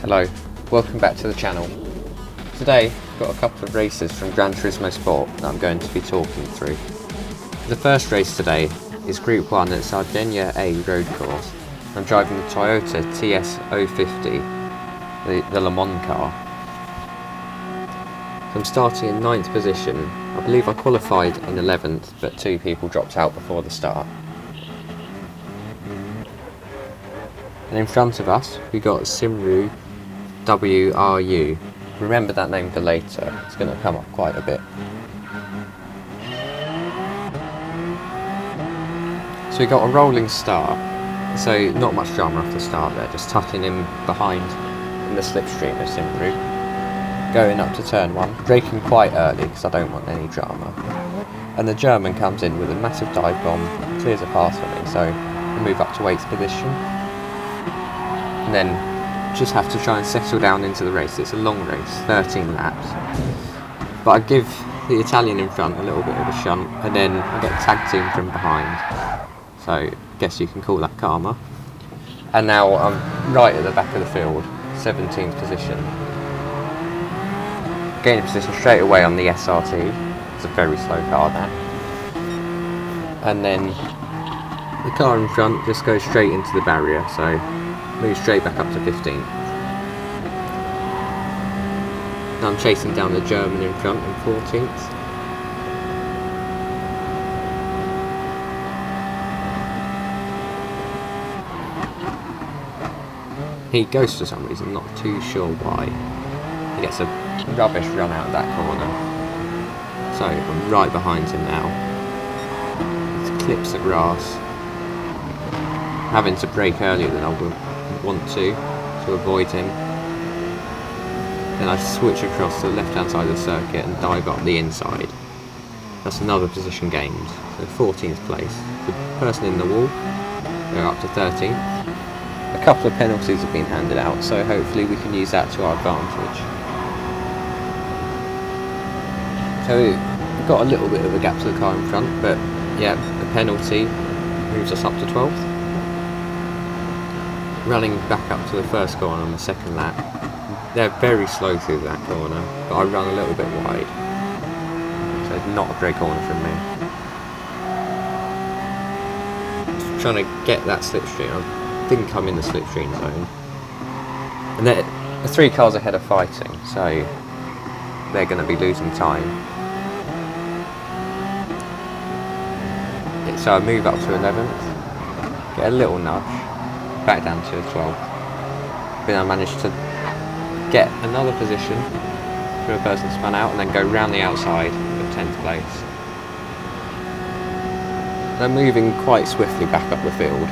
Hello, welcome back to the channel. Today I've got a couple of races from Gran Turismo Sport that I'm going to be talking through. The first race today is Group 1 at Sardinia A road course. I'm driving the Toyota TS050, the Le Mans car. So I'm starting in 9th position. I believe I qualified in 11th, but 2 people dropped out before the start. And in front of us we got Simru WRU. Remember that name for later, it's going to come up quite a bit. So we got a rolling start, so not much drama off the start there, just tucking in behind in the slipstream of Simru. Going up to turn 1, braking quite early because I don't want any drama. And the German comes in with a massive dive bomb, clears a path for me, so I move up to 8th position. And then just have to try and settle down into the race. It's a long race, 13 laps. But I give the Italian in front a little bit of a shunt, and then I get tag team from behind. So I guess you can call that karma. And now I'm right at the back of the field, 17th position. Gaining position straight away on the SRT. It's a very slow car there. And then the car in front just goes straight into the barrier, so move straight back up to 15th. Now I'm chasing down the German in front in 14th. He goes for some reason, not too sure why. He gets a rubbish run out of that corner. So I'm right behind him now. He clips the grass. Having to brake earlier than I would want to avoid him. Then I switch across to the left hand side of the circuit and dive up the inside. That's another position gained. So 14th place. The person in the wall, they're up to 13th. A couple of penalties have been handed out, so hopefully we can use that to our advantage. So we've got a little bit of a gap to the car in front, but yeah, the penalty moves us up to 12th. Running back up to the first corner on the second lap. They're very slow through that corner, but I run a little bit wide. So it's not a great corner from me. Just trying to get that slipstream. I think I'm in the slipstream zone. And the 3 cars ahead are fighting, so they're going to be losing time. So I move up to 11th, get a little nudge, back down to 12th. Then I managed to get another position for a person spun out and then go round the outside of 10th place. They're moving quite swiftly back up the field.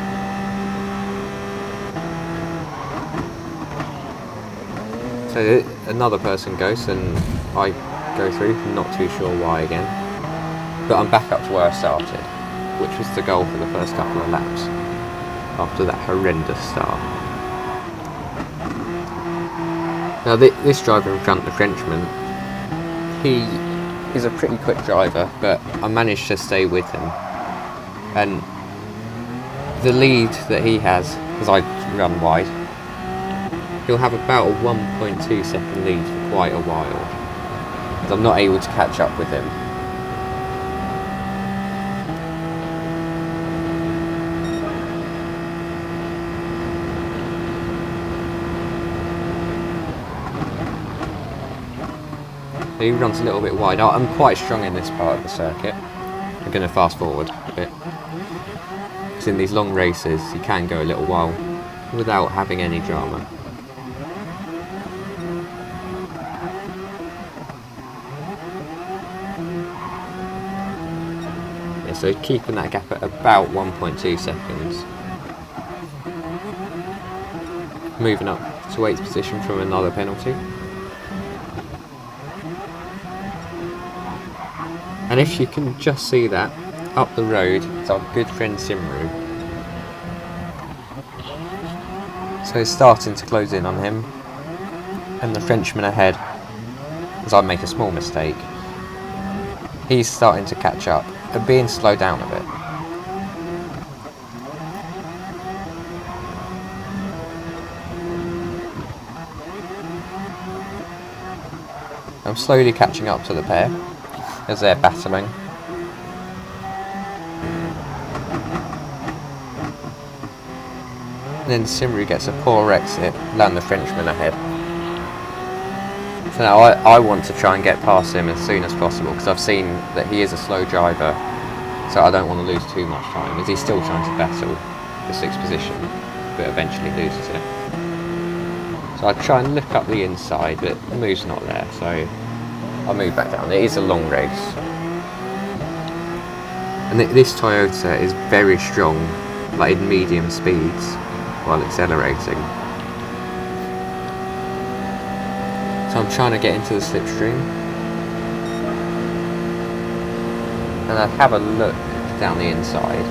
So another person goes and I go through, not too sure why again. But I'm back up to where I started, which was the goal for the first couple of laps after that horrendous start. Now this driver in front, the Frenchman, he is a pretty quick driver, but I managed to stay with him. And the lead that he has, because I run wide, he'll have about a 1.2 second lead for quite a while, because I'm not able to catch up with him. He runs a little bit wide. I'm quite strong in this part of the circuit. I'm going to fast forward a bit. Because in these long races, you can go a little while without having any drama. Yeah, so keeping that gap at about 1.2 seconds. Moving up to 8th position from another penalty. And if you can just see that, up the road, it's our good friend Simru. So he's starting to close in on him. And the Frenchman ahead, as I make a small mistake, he's starting to catch up and being slowed down a bit. I'm slowly catching up to the pair as they're battling. And then Simru gets a poor exit, land the Frenchman ahead. So now I want to try and get past him as soon as possible, because I've seen that he is a slow driver, so I don't want to lose too much time, as he's still trying to battle the 6th position, but eventually loses it. So I try and look up the inside, but the move's not there, so I'll move back down. It is a long race. And this Toyota is very strong, like in medium speeds, while accelerating. So I'm trying to get into the slipstream. And I have a look down the inside.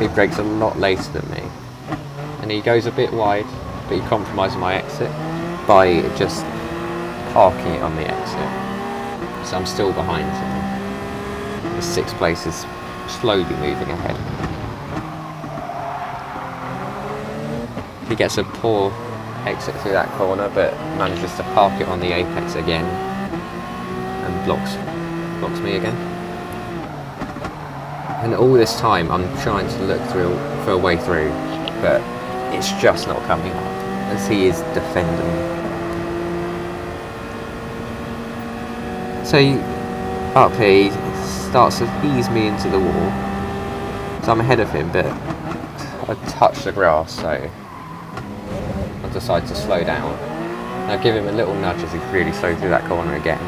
He brakes a lot later than me. And he goes a bit wide, but he compromises my exit by just parking it on the exit. So I'm still behind him. The 6th place is slowly moving ahead. He gets a poor exit through that corner, but manages to park it on the apex again and blocks me again. And all this time I'm trying to look through for a way through, but it's just not coming up as he is defending. So up here he starts to ease me into the wall, so I'm ahead of him, but I touch the grass, so I decide to slow down. Now give him a little nudge as he really slows through that corner again.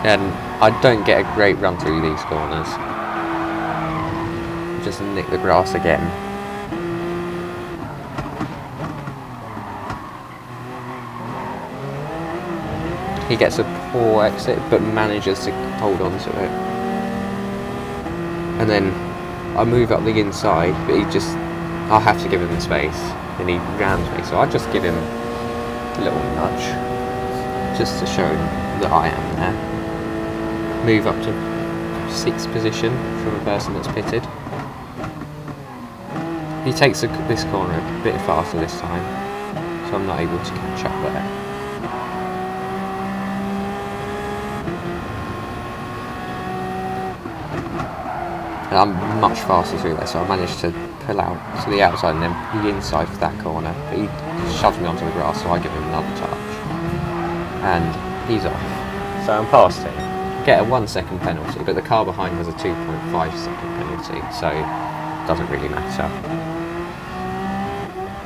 And I don't get a great run through these corners. Just nick the grass again. He gets a poor exit, but manages to hold on to it. And then I move up the inside, but I have to give him the space, and he rams me, so I just give him a little nudge, just to show him that I am there. Move up to 6th position from a person that's pitted. He takes this corner a bit faster this time, so I'm not able to catch up there. And I'm much faster through there, so I managed to pull out to the outside and then the inside for that corner. But he shoves me onto the grass, so I give him another touch. And he's off. So I'm past him. Get a 1 second penalty, but the car behind has a 2.5 second penalty, so it doesn't really matter.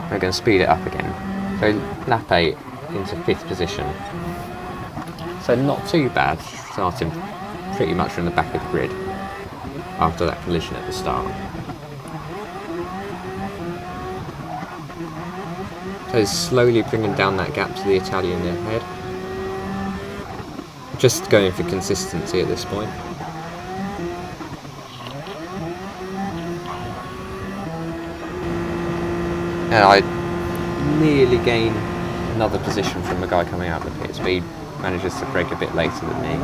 We're going to speed it up again. So lap 8 into 5th position. So not too bad, starting pretty much from the back of the grid after that collision at the start. So slowly bringing down that gap to the Italian ahead. Just going for consistency at this point. And I nearly gain another position from the guy coming out of the pits, but he manages to brake a bit later than me.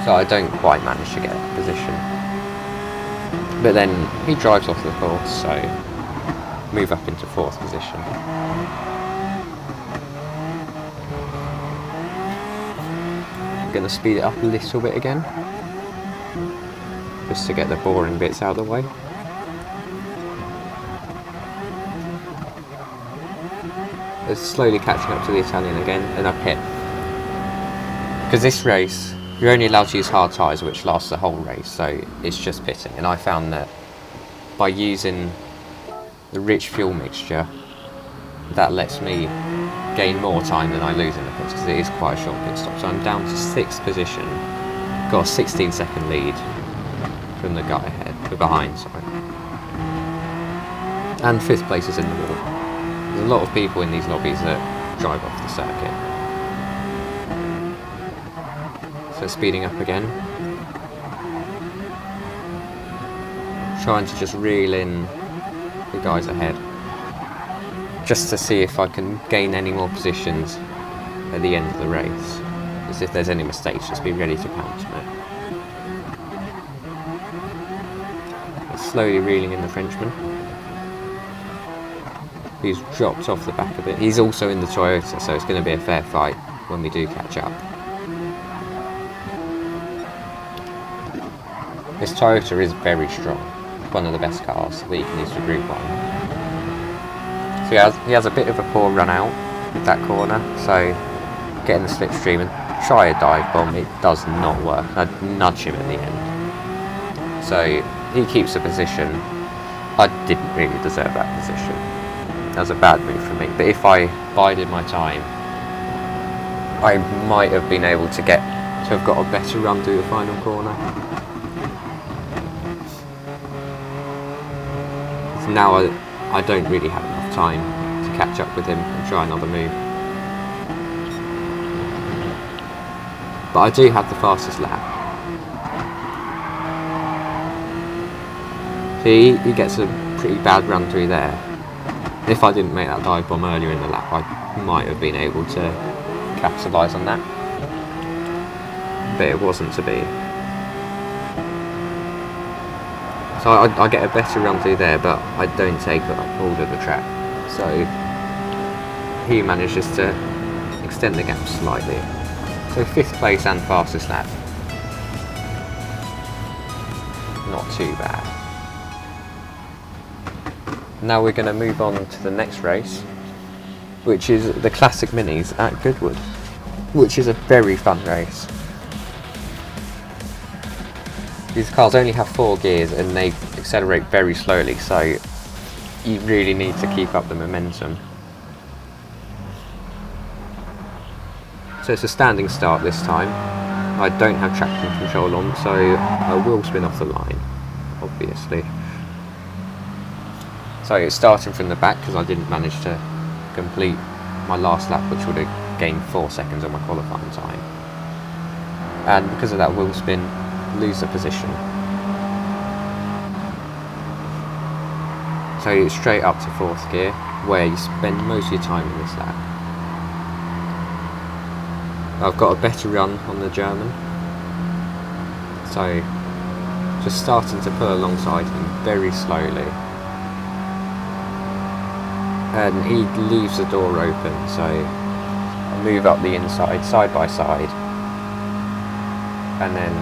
So I don't quite manage to get a position. But then he drives off the course, so move up into 4th position. Going to speed it up a little bit again, just to get the boring bits out of the way. It's slowly catching up to the Italian again, and I pit. Because this race, you're only allowed to use hard tyres, which lasts the whole race, so it's just pitting. And I found that by using the rich fuel mixture, that lets me gain more time than I lose in the pits, because it is quite a short pit stop. So I'm down to 6th position, got a 16-second lead from the guy behind, sorry. And 5th place is in the wall. There's a lot of people in these lobbies that drive off the circuit. So speeding up again. Trying to just reel in the guys ahead, just to see if I can gain any more positions at the end of the race. As if there's any mistakes, just be ready to pounce on it. Slowly reeling in the Frenchman. who's dropped off the back a bit. He's also in the Toyota, so it's going to be a fair fight when we do catch up. This Toyota is very strong. One of the best cars that you can use for Group 1. So he has a bit of a poor run out with that corner, so getting the slipstream and try a dive bomb, it does not work. I'd nudge him at the end. So he keeps the position. I didn't really deserve that position. That was a bad move for me, but if I bided my time, I might have been able to have got a better run through the final corner. So now I don't really have enough time to catch up with him and try another move. But I do have the fastest lap. See, he gets a pretty bad run through there. If I didn't make that dive bomb earlier in the lap, I might have been able to capitalise on that. But it wasn't to be. So I get a better run through there, but I don't take all of the track. So he manages to extend the gap slightly. So 5th place and fastest lap. Not too bad. Now we're going to move on to the next race, which is the Classic Minis at Goodwood, which is a very fun race. These cars only have 4 gears and they accelerate very slowly, so you really need to keep up the momentum. So it's a standing start this time. I don't have traction control on, so I will spin off the line, obviously. So it's starting from the back because I didn't manage to complete my last lap, which would have gained 4 seconds on my qualifying time. And because of that wheel spin, lose the position. So straight up to 4th gear, where you spend most of your time in this lap. I've got a better run on the German, so just starting to pull alongside him very slowly. And he leaves the door open, so I move up the inside, side by side, and then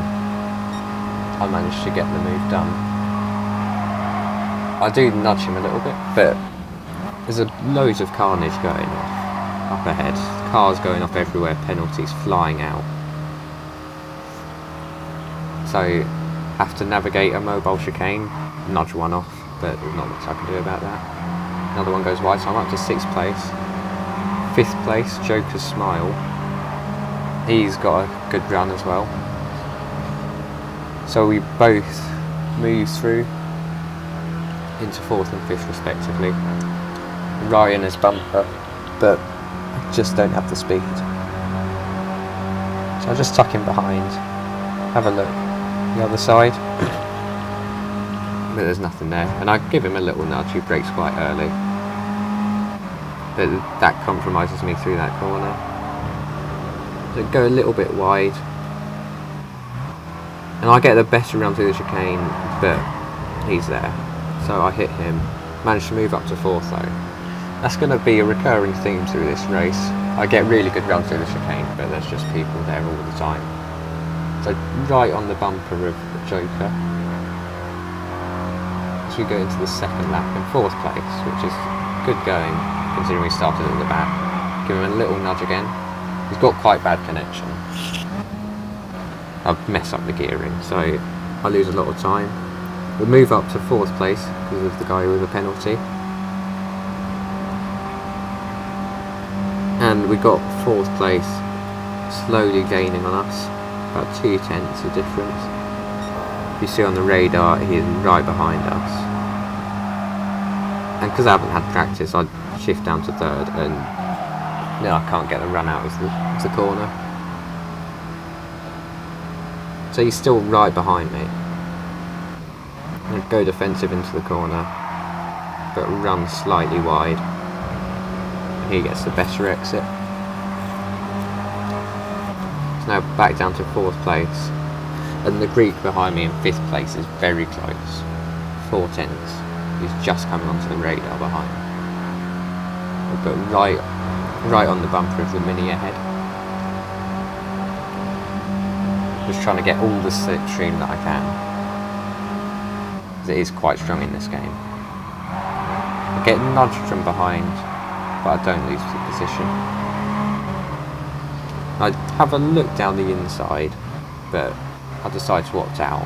I manage to get the move done. I do nudge him a little bit, but there's loads of carnage going off up ahead. Cars going off everywhere, penalties flying out. So have to navigate a mobile chicane, nudge one off, but there's not much I can do about that. Another one goes wide, so I'm up to 6th place. 5th place, Joker's Smile. He's got a good run as well. So we both move through into 4th and 5th respectively. Ryan is bumper, but I just don't have the speed. So I just tuck him behind, have a look the other side. But there's nothing there, and I give him a little nudge. He brakes quite early, but that compromises me through that corner. So go a little bit wide, and I get the better run through the chicane, but he's there, so I hit him. Managed to move up to 4th though. That's going to be a recurring theme through this race. I get really good runs through the chicane, but there's just people there all the time. So right on the bumper of the Joker. So we go into the 2nd lap in 4th place, which is good going, considering we started at the back. Give him a little nudge again. He's got quite bad connection. I've messed up the gearing, so I lose a lot of time. We'll move up to 4th place because of the guy with a penalty. And we got 4th place slowly gaining on us, about 2 tenths of difference. You see on the radar, he's right behind us. And because I haven't had practice, I'd shift down to 3rd, and I can't get the run out of the corner. So he's still right behind me. I'd go defensive into the corner, but run slightly wide. He gets the better exit. So now back down to 4th place. And the Greek behind me in 5th place is very close. 4 tenths. He's just coming onto the radar behind. but right on the bumper of the Mini ahead. Just trying to get all the slipstream that I can, because it is quite strong in this game. I get nudged from behind, but I don't lose the position. I have a look down the inside, but I decide to opt out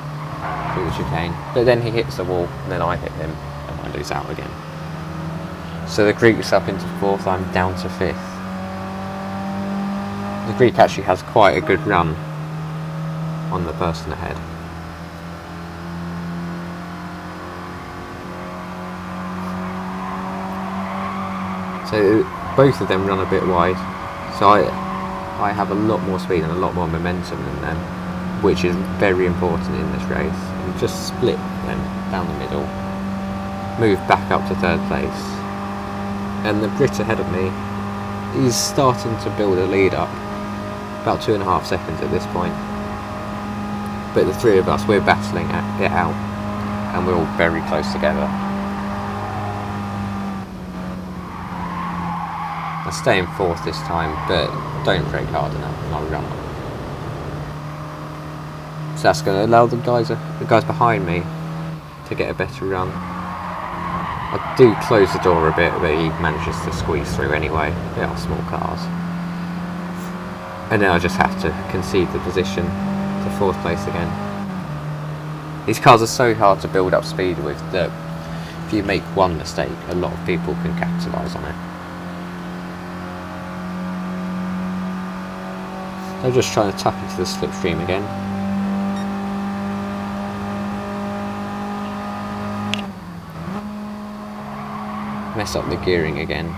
through the chicane. But then he hits the wall, and then I hit him, and I lose out again. So the Greek's up into 4th, I'm down to 5th. The Greek actually has quite a good run on the person ahead. So both of them run a bit wide, so I have a lot more speed and a lot more momentum than them, which is very important in this race. And just split them down the middle, move back up to 3rd place, and the Brit ahead of me is starting to build a lead up, about 2.5 seconds at this point. But the three of us, we're battling it out, and we're all very close together. I stay in 4th this time, but don't brake hard enough and I'll run up. So that's going to allow the guys behind me to get a better run. I do close the door a bit, but he manages to squeeze through anyway. They are small cars. And then I just have to concede the position to 4th place again. These cars are so hard to build up speed with that if you make one mistake, a lot of people can capitalise on it. They're just trying to tuck into the slipstream again. Mess up the gearing again.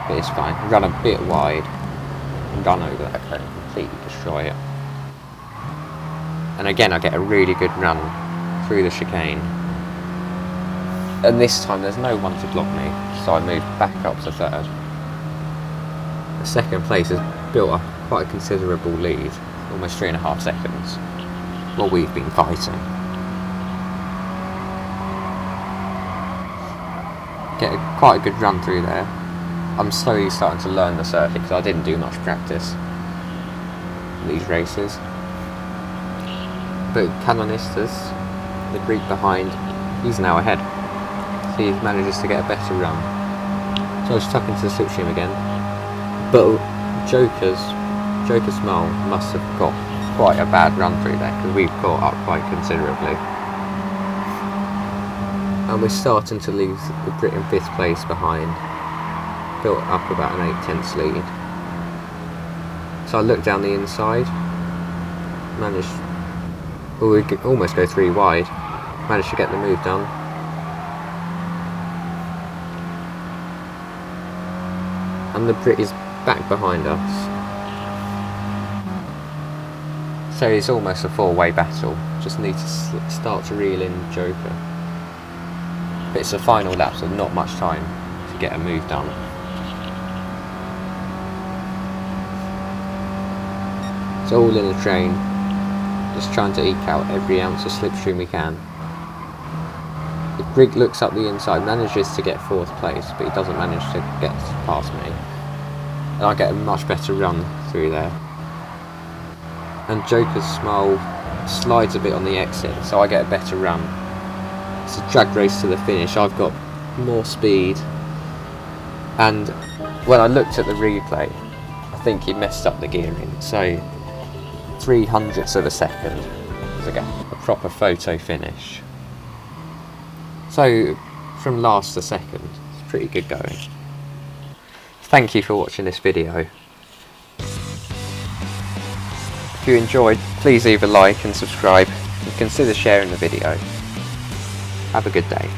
But it's fine. Run a bit wide. Run over that curve and completely destroy it. And again I get a really good run through the chicane. And this time there's no one to block me, so I move back up to 3rd. The 2nd place has built up quite a considerable lead, almost 3.5 seconds, while we've been fighting. Get quite a good run through there. I'm slowly starting to learn the circuit because I didn't do much practice in these races. But Canonistas, the Greek behind, he's now ahead. So he manages to get a better run. So I was stuck into the slipstream again. But Joker Smile must have got quite a bad run through there because we've caught up quite considerably. And we're starting to leave the Brit in 5th place behind. Built up about an 8/10 lead. So I look down the inside, we could almost go 3 wide, managed to get the move done. And the Brit is back behind us. So it's almost a 4-way battle, just need to start to reel in Joker. But it's a final lap, so not much time to get a move done. It's all in the train, just trying to eke out every ounce of slipstream we can. The Greek looks up the inside, manages to get 4th place, but he doesn't manage to get past me. And I get a much better run through there. And Joker's Smile slides a bit on the exit, so I get a better run. It's a drag race to the finish, I've got more speed. And when I looked at the replay, I think he messed up the gearing, so 0.03 of a second to get a proper photo finish. So from last to second, it's pretty good going. Thank you for watching this video. If you enjoyed, please leave a like and subscribe and consider sharing the video. Have a good day.